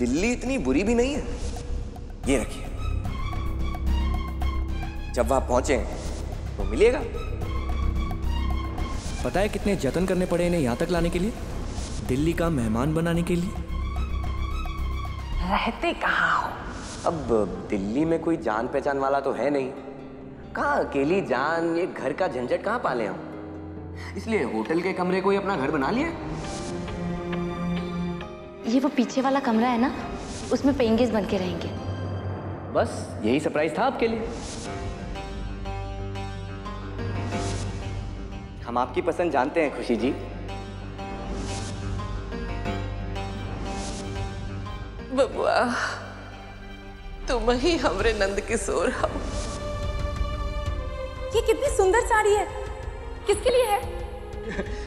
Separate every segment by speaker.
Speaker 1: दिल्ली इतनी बुरी भी नहीं है। ये रखिए, जब वहां पहुंचे तो मिलेगा।
Speaker 2: पता है कितने जतन करने पड़े इन्हें यहाँ तक लाने के लिए, दिल्ली का मेहमान बनाने के लिए।
Speaker 3: रहते कहाँ हो?
Speaker 1: अब दिल्ली में कोई जान पहचान वाला तो है नहीं, कहाँ अकेली जान, ये घर का झंझट कहाँ पाले हम, इसलिए होटल के कमरे को ही अपना घर बना लिया।
Speaker 4: ये वो पीछे वाला कमरा है ना, उसमें पेइंग गेस्ट बन के रहेंगे।
Speaker 1: बस यही सरप्राइज था आपके लिए। हम आपकी पसंद जानते हैं खुशी जी।
Speaker 3: बबुआ, तुम ही हमरे नंद किशोर हो।
Speaker 5: ये कितनी सुंदर साड़ी है, किसके लिए है?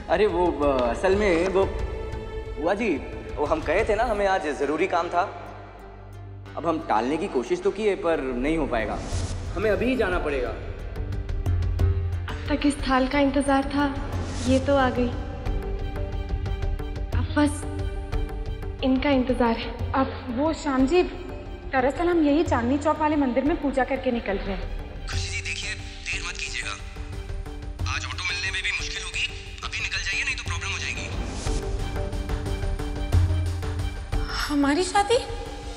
Speaker 1: अरे वो असल में वो बुआ जी, वो हम कहे थे ना हमें आज जरूरी काम था। अब हम टालने की कोशिश तो किए पर नहीं हो पाएगा, हमें अभी ही जाना पड़ेगा।
Speaker 6: अब तक इस थाल का इंतजार था, ये तो आ गई। अब बस इनका इंतजार है।
Speaker 5: अब वो श्याम जी, दरअसल हम यही चांदनी चौक वाले मंदिर में पूजा करके निकल रहे हैं।
Speaker 1: खुशी जी देखिए, देर मत कीजिएगा, आज ऑटो मिलने में भी मुश्किल होगी, अभी निकल जाइए नहीं तो प्रॉब्लम हो जाएगी।
Speaker 5: हमारी शादी?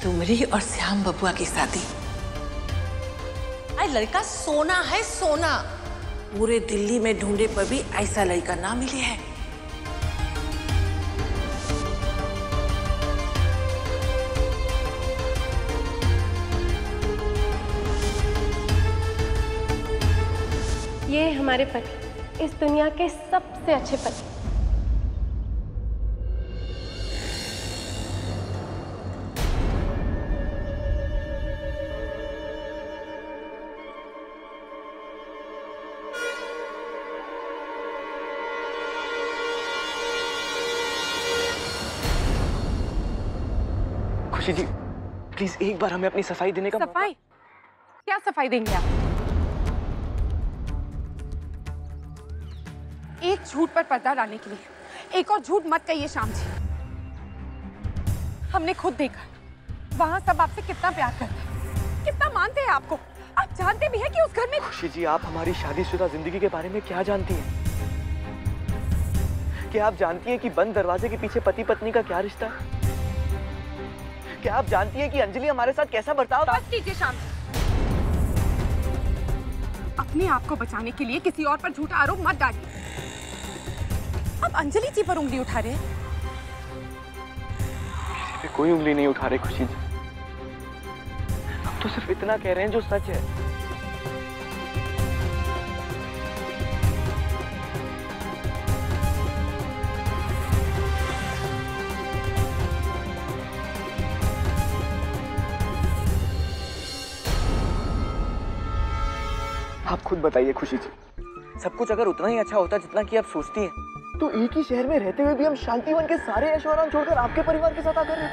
Speaker 3: तुमरी और श्याम बबुआ की शादी। अरे लड़का सोना है, सोना। पूरे दिल्ली में ढूंढे पर भी ऐसा लड़का ना मिले है।
Speaker 6: ये हमारे पति, इस दुनिया के सबसे अच्छे पति।
Speaker 1: खुशी जी प्लीज एक बार हमें अपनी सफाई देने का
Speaker 5: सफाई? क्या सफाई देंगे आप? एक झूठ पर पर्दा डालने के लिए एक और झूठ मत कहिए श्याम जी। हमने खुद देखा वहां सब आपसे कितना प्यार करते हैं, कितना मानते हैं आपको। आप जानते भी हैं कि उस घर में।
Speaker 7: खुशी जी, आप हमारी शादीशुदा जिंदगी के बारे में क्या जानती हैं? क्या आप जानती हैं कि बंद दरवाजे के पीछे पति पत्नी का क्या रिश्ता है? क्या आप जानती हैं कि अंजलि हमारे साथ कैसा बर्ताव?
Speaker 5: बस कीजिए श्याम जी, अपने आप को बचाने के लिए किसी और पर झूठा आरोप मत डालिए। अब अंजलि जी पर उंगली उठा रहे हैं।
Speaker 7: कोई उंगली नहीं उठा रहे खुशी जी, हम तो सिर्फ इतना कह रहे हैं जो सच है। आप खुद बताइए खुशी जी, सब कुछ अगर उतना ही अच्छा होता जितना कि आप सोचती हैं, तो एक ही शहर में रहते हुए भी हम शांतिवन के सारे ऐशो आराम छोड़कर आपके परिवार के साथ आकर रहे।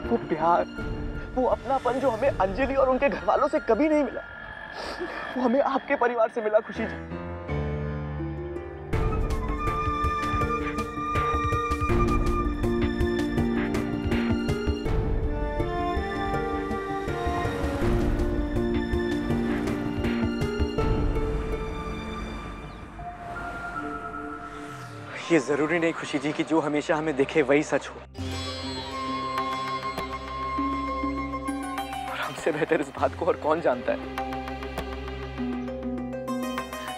Speaker 7: वो प्यार, वो अपनापन जो हमें अंजलि और उनके घर वालों से कभी नहीं मिला, वो हमें आपके परिवार से मिला खुशी जी। ये जरूरी नहीं खुशी जी कि जो हमेशा हमें दिखे वही सच हो, और हमसे बेहतर इस बात को और कौन जानता है।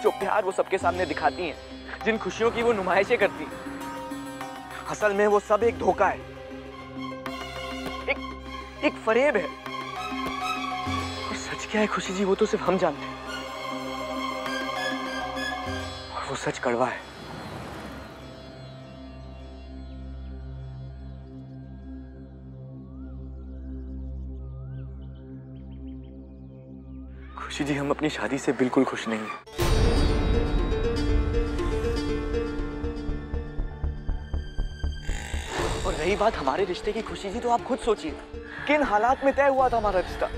Speaker 7: जो प्यार वो सबके सामने दिखाती हैं, जिन खुशियों की वो नुमाइशें करती हैं, असल में वो सब एक धोखा है, एक फरेब है। और सच क्या है खुशी जी, वो तो सिर्फ हम जानते हैं, और वो सच कड़वा है। खुशी जी, हम अपनी शादी से बिल्कुल खुश नहीं हैं। और रही बात हमारे रिश्ते की खुशी जी, तो आप खुद सोचिए किन हालात में तय हुआ था हमारा रिश्ता।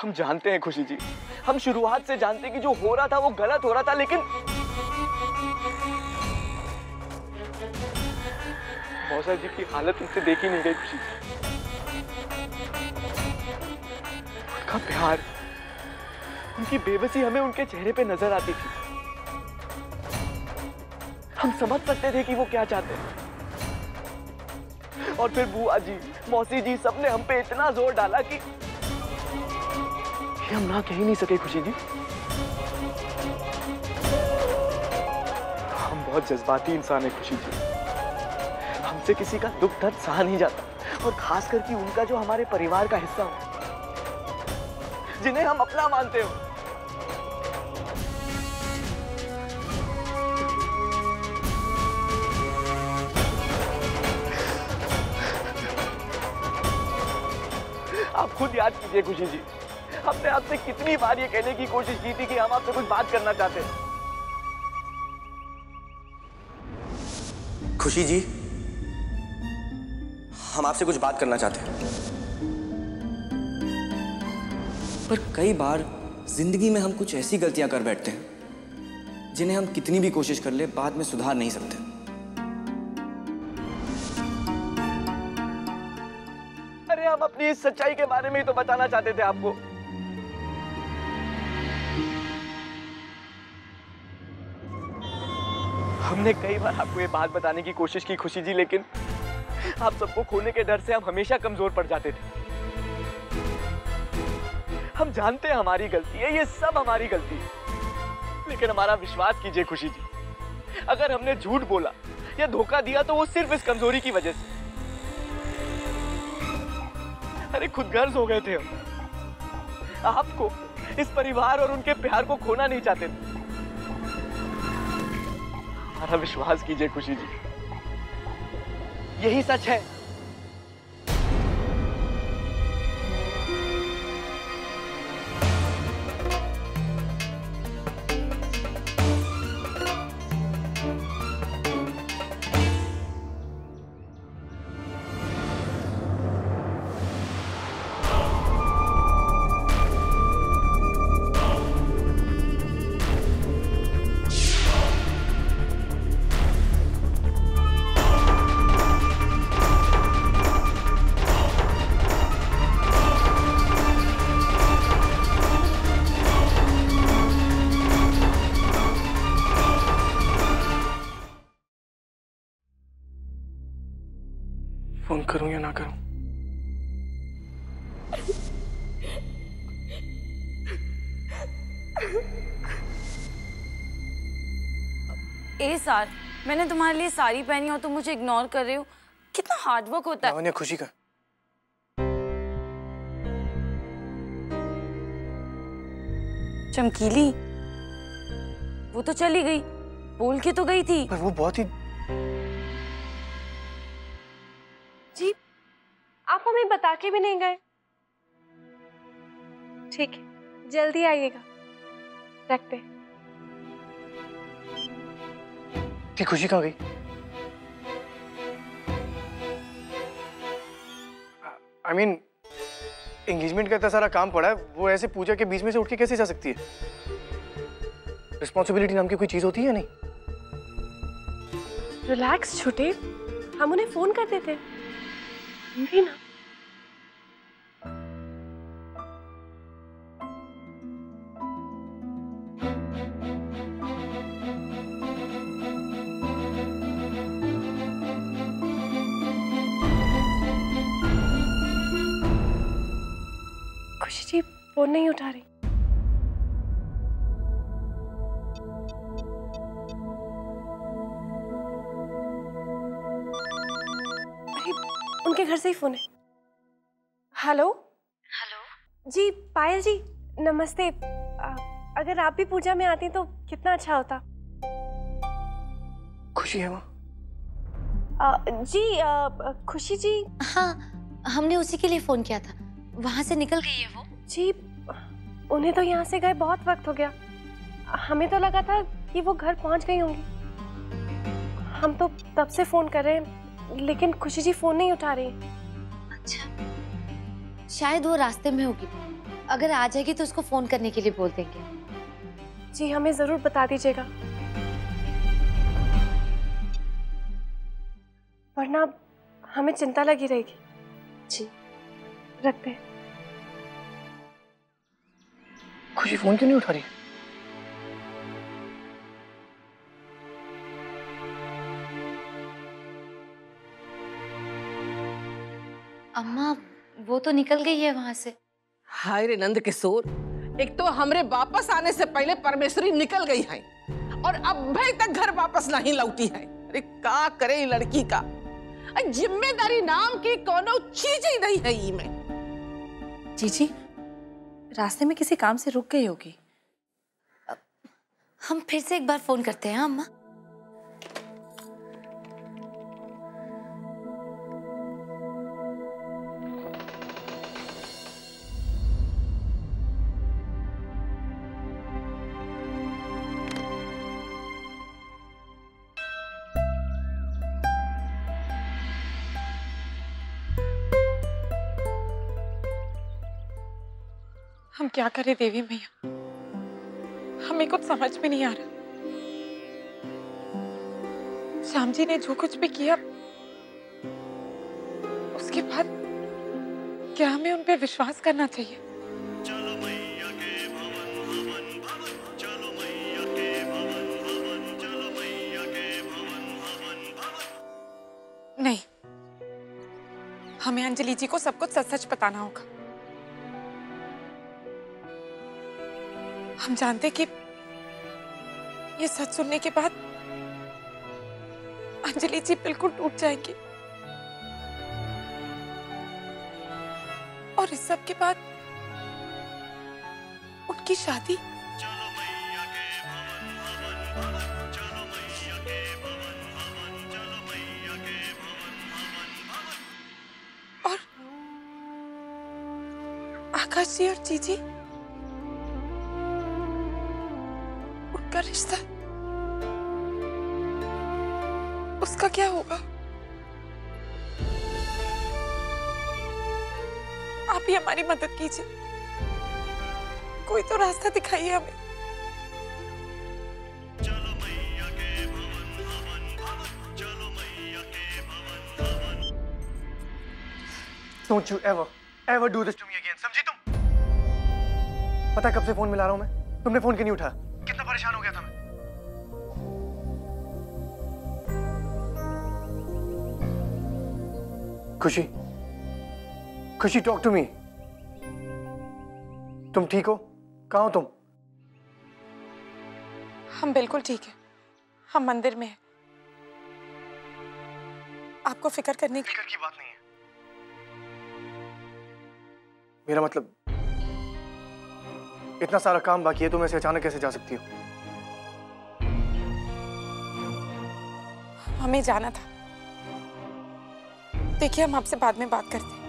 Speaker 7: हम जानते हैं खुशी जी, हम शुरुआत से जानते हैं कि जो हो रहा था वो गलत हो रहा था, लेकिन मौसा जी की हालत उनसे देखी नहीं गई खुशी जी। उनका प्यार, उनकी बेबसी हमें उनके चेहरे पे नजर आती थी। हम समझ सकते थे कि वो क्या चाहते हैं। और फिर बुआ जी, मौसी जी, सबने हम पे इतना जोर डाला कि हम ना कह ही नहीं सके खुशी जी। हम बहुत जज्बाती इंसान है खुशी जी। हमसे किसी का दुख दर्द सहा नहीं जाता, और खास करके उनका जो हमारे परिवार का हिस्सा हो, जिन्हें हम अपना मानते हो। आप खुद याद कीजिए खुशी जी, हमने आपसे कितनी बार ये कहने की कोशिश की थी कि हम आपसे कुछ बात करना चाहते हैं।
Speaker 1: खुशी जी, हम आपसे कुछ बात करना चाहते हैं। पर कई बार जिंदगी में हम कुछ ऐसी गलतियां कर बैठते हैं जिन्हें हम कितनी भी कोशिश कर ले बाद में सुधार नहीं सकते।
Speaker 7: अरे हम अपनी इस सच्चाई के बारे में ही तो बताना चाहते थे आपको। हमने कई बार आपको ये बात बताने की कोशिश की खुशी जी, लेकिन आप सबको खोने के डर से हम हमेशा कमजोर पड़ जाते थे। हम जानते हैं हमारी गलती है, ये सब हमारी गलती है, लेकिन हमारा विश्वास कीजिए खुशी जी, अगर हमने झूठ बोला या धोखा दिया तो वो सिर्फ इस कमजोरी की वजह से। अरे खुदगर्ज हो गए थे हम, आपको, इस परिवार और उनके प्यार को खोना नहीं चाहते थे। हमारा विश्वास कीजिए खुशी जी, यही सच है। फोन करूं या ना करूं?
Speaker 8: ए सार, मैंने तुम्हारे लिए साड़ी पहनी और तुम मुझे इग्नोर कर रहे हो। कितना हार्ड वर्क होता है।
Speaker 7: खुशी का
Speaker 8: चमकीली, वो तो चली गई, बोल के तो गई थी।
Speaker 7: पर वो बहुत ही।
Speaker 6: जी, आप हमें बता के भी नहीं गए। ठीक है, जल्दी आइएगा। रखते हैं।
Speaker 7: कि खुशी कहाँ गई? I mean, एंगेजमेंट का इतना सारा काम पड़ा है, वो ऐसे पूजा के बीच में से उठ के कैसे जा सकती है? रिस्पॉन्सिबिलिटी नाम की कोई चीज होती है या नहीं?
Speaker 6: रिलैक्स छोटे, हम उन्हें फोन कर देते भी ना। खुशी जी फोन नहीं उठा रही। उनके घर से ही फोन है। हेलो हेलो जी, पायल जी नमस्ते। अगर आप भी पूजा में आती तो कितना अच्छा होता।
Speaker 7: खुशी है वहाँ?
Speaker 6: जी खुशी जी।
Speaker 4: हाँ, हमने उसी के लिए फोन किया था। वहां से निकल गई है वो।
Speaker 6: जी उन्हें तो यहाँ से गए बहुत वक्त हो गया। हमें तो लगा था कि वो घर पहुंच गई होंगी। हम तो तब से फोन कर रहे हैं, लेकिन खुशी जी फोन नहीं उठा रही।
Speaker 4: अच्छा, शायद वो रास्ते में होगी। अगर आ जाएगी तो उसको फोन करने के लिए बोल देंगे।
Speaker 6: जी हमें जरूर बता दीजिएगा, वरना हमें चिंता लगी रहेगी।
Speaker 4: जी
Speaker 6: रखते हैं।
Speaker 7: खुशी फोन क्यों नहीं उठा रही?
Speaker 4: अम्मा वो तो निकल गई है वहां से।
Speaker 3: हाय रे नंद किशोर, एक तो हमरे वापस आने से पहले परमेश्वरी निकल गई है और अब भी तक घर वापस नहीं लौटी है। अरे का करे ये लड़की का, जिम्मेदारी नाम की कोनो चीज ही नहीं है ई में।
Speaker 8: जीजी रास्ते में किसी काम से रुक गई होगी।
Speaker 4: हम फिर से एक बार फोन करते हैं अम्मा।
Speaker 5: हम क्या करें देवी मैया, हमें कुछ समझ में नहीं आ रहा। श्याम जी ने जो कुछ भी किया, उसके बाद क्या हमें उन पे विश्वास करना चाहिए? नहीं, हमें अंजलि जी को सब कुछ सच सच बताना होगा। हम जानते कि ये सच सुनने के बाद अंजलि जी बिल्कुल टूट जाएंगी और इस सब के बाद उनकी शादी और आकाश जी और जीजी का रिश्ता, उसका क्या होगा? आप ही हमारी मदद कीजिए, कोई तो रास्ता दिखाइए हमें।
Speaker 7: Don't you ever do this to me again, समझी तुम? पता है कब से फोन मिला रहा हूं मैं, तुमने फोन क्यों नहीं उठाया? कितना परेशान हो गया था मैं। खुशी, खुशी टॉक टू मी। तुम ठीक हो? कहाँ हो तुम?
Speaker 5: हम बिल्कुल ठीक है, हम मंदिर में हैं। आपको फिक्र करने की
Speaker 7: बात नहीं है। मेरा मतलब इतना सारा काम बाकी है, तुम ऐसे अचानक कैसे जा सकती हो?
Speaker 5: हमें जाना था। देखिए हम आपसे बाद में बात करते हैं।